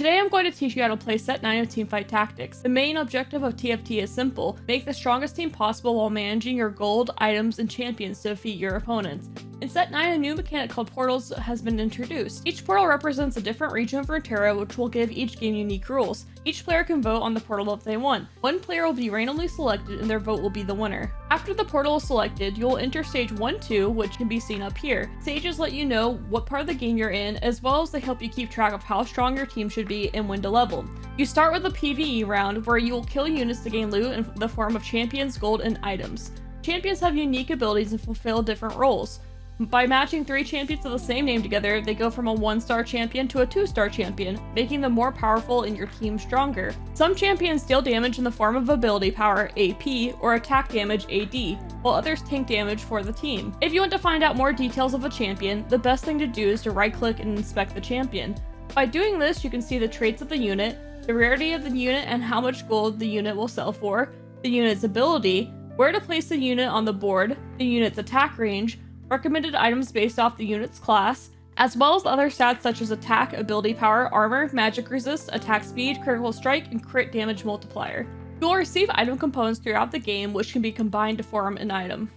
Today I'm going to teach you how to play set 9 of Teamfight Tactics. The main objective of TFT is simple: make the strongest team possible while managing your gold, items, and champions to defeat your opponents. In set 9, a new mechanic called portals has been introduced. Each portal represents a different region of Runeterra, which will give each game unique rules. Each player can vote on the portal if they want. One player will be randomly selected and their vote will be the winner. After the portal is selected, you will enter stage 1-2, which can be seen up here. Stages let you know what part of the game you're in, as well as they help you keep track of how strong your team should be and when to level. You start with a PvE round, where you will kill units to gain loot in the form of champions, gold, and items. Champions have unique abilities and fulfill different roles. By matching 3 champions of the same name together, they go from a 1-star champion to a 2-star champion, making them more powerful and your team stronger. Some champions deal damage in the form of ability power, AP, or attack damage, AD, while others tank damage for the team. If you want to find out more details of a champion, the best thing to do is to right-click and inspect the champion. By doing this, you can see the traits of the unit, the rarity of the unit and how much gold the unit will sell for, the unit's ability, where to place the unit on the board, the unit's attack range, recommended items based off the unit's class, as well as other stats such as attack, ability power, armor, magic resist, attack speed, critical strike, and crit damage multiplier. You will receive item components throughout the game, which can be combined to form an item.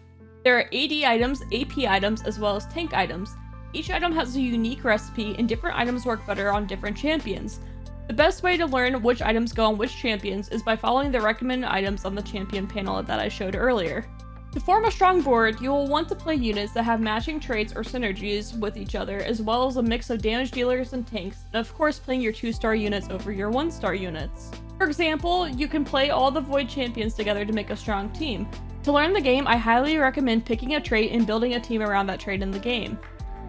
There are AD items, AP items, as well as tank items. Each item has a unique recipe, and different items work better on different champions. The best way to learn which items go on which champions is by following the recommended items on the champion panel that I showed earlier. To form a strong board, you will want to play units that have matching traits or synergies with each other, as well as a mix of damage dealers and tanks, and of course playing your 2-star units over your 1-star units. For example, you can play all the Void champions together to make a strong team. To learn the game, I highly recommend picking a trait and building a team around that trait in the game.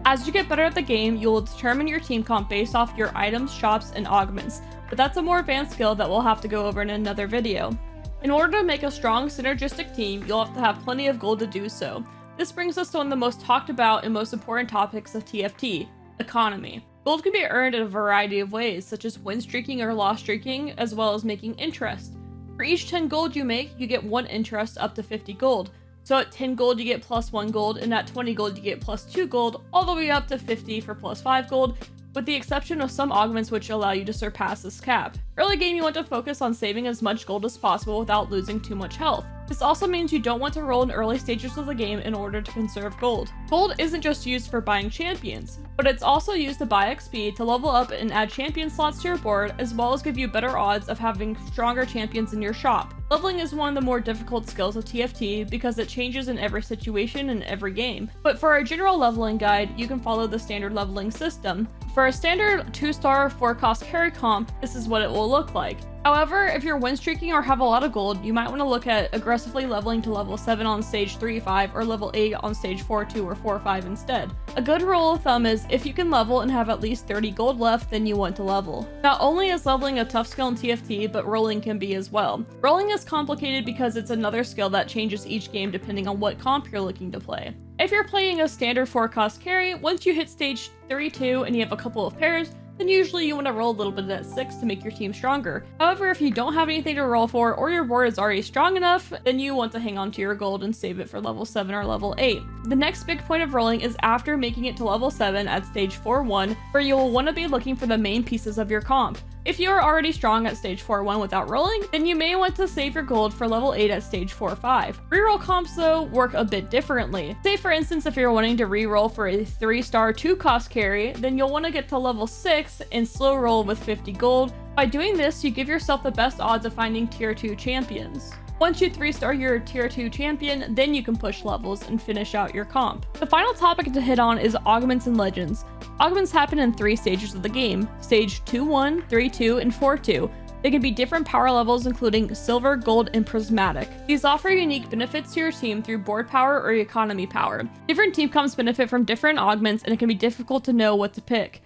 As you get better at the game, you will determine your team comp based off your items, shops, and augments, but that's a more advanced skill that we'll have to go over in another video. In order to make a strong, synergistic team, you'll have to have plenty of gold to do so. This brings us to one of the most talked about and most important topics of TFT: economy. Gold can be earned in a variety of ways, such as win streaking or loss streaking, as well as making interest. For each 10 gold you make, you get 1 interest up to 50 gold. So at 10 gold you get plus 1 gold, and at 20 gold you get plus 2 gold, all the way up to 50 for plus 5 gold, with the exception of some augments which allow you to surpass this cap. Early game, you want to focus on saving as much gold as possible without losing too much health. This also means you don't want to roll in early stages of the game in order to conserve gold. Gold isn't just used for buying champions, but it's also used to buy XP, to level up and add champion slots to your board, as well as give you better odds of having stronger champions in your shop. Leveling is one of the more difficult skills of TFT because it changes in every situation and every game. But for a general leveling guide, you can follow the standard leveling system. For a standard 2-star 4-cost carry comp, this is what it will look like. However, if you're win streaking or have a lot of gold, you might want to look at aggressively leveling to level 7 on stage 3-5 or level 8 on stage 4-2 or 4-5 instead. A good rule of thumb is if you can level and have at least 30 gold left, then you want to level. Not only is leveling a tough skill in TFT, but rolling can be as well. Rolling is complicated because it's another skill that changes each game depending on what comp you're looking to play. If you're playing a standard 4-cost carry, once you hit stage 3-2 and you have a couple of pairs, then usually you want to roll a little bit at 6 to make your team stronger. However, if you don't have anything to roll for, or your board is already strong enough, then you want to hang on to your gold and save it for level 7 or level 8. The next big point of rolling is after making it to level 7 at stage 4-1, where you will want to be looking for the main pieces of your comp. If you are already strong at stage 4-1 without rolling, then you may want to save your gold for level 8 at stage 4-5. Reroll comps, though, work a bit differently. Say for instance, if you're wanting to reroll for a 3-star 2-cost carry, then you'll want to get to level 6 and slow roll with 50 gold. By doing this, you give yourself the best odds of finding tier 2 champions. Once you 3-star your tier 2 champion, then you can push levels and finish out your comp. The final topic to hit on is augments and legends. Augments happen in 3 stages of the game: stage 2-1, 3-2, and 4-2. They can be different power levels including silver, gold, and prismatic. These offer unique benefits to your team through board power or economy power. Different team comps benefit from different augments, and it can be difficult to know what to pick.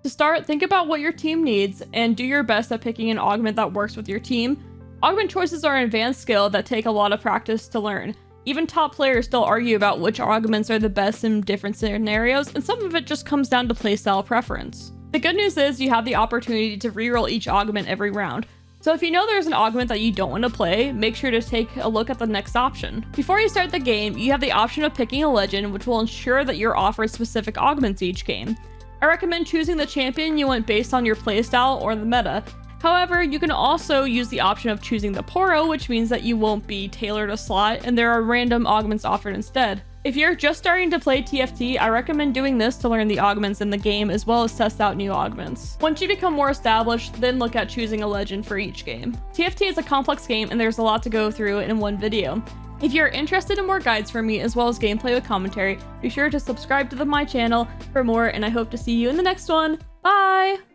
To start, think about what your team needs and do your best at picking an augment that works with your team. Augment choices are an advanced skill that take a lot of practice to learn. Even top players still argue about which augments are the best in different scenarios, and some of it just comes down to playstyle preference. The good news is you have the opportunity to reroll each augment every round. So if you know there's an augment that you don't want to play, make sure to take a look at the next option. Before you start the game, you have the option of picking a legend, which will ensure that you're offered specific augments each game. I recommend choosing the champion you want based on your playstyle or the meta. However, you can also use the option of choosing the Poro, which means that you won't be tailored a slot and there are random augments offered instead. If you're just starting to play TFT, I recommend doing this to learn the augments in the game as well as test out new augments. Once you become more established, then look at choosing a legend for each game. TFT is a complex game and there's a lot to go through in one video. If you're interested in more guides from me as well as gameplay with commentary, be sure to subscribe to my channel for more, and I hope to see you in the next one. Bye!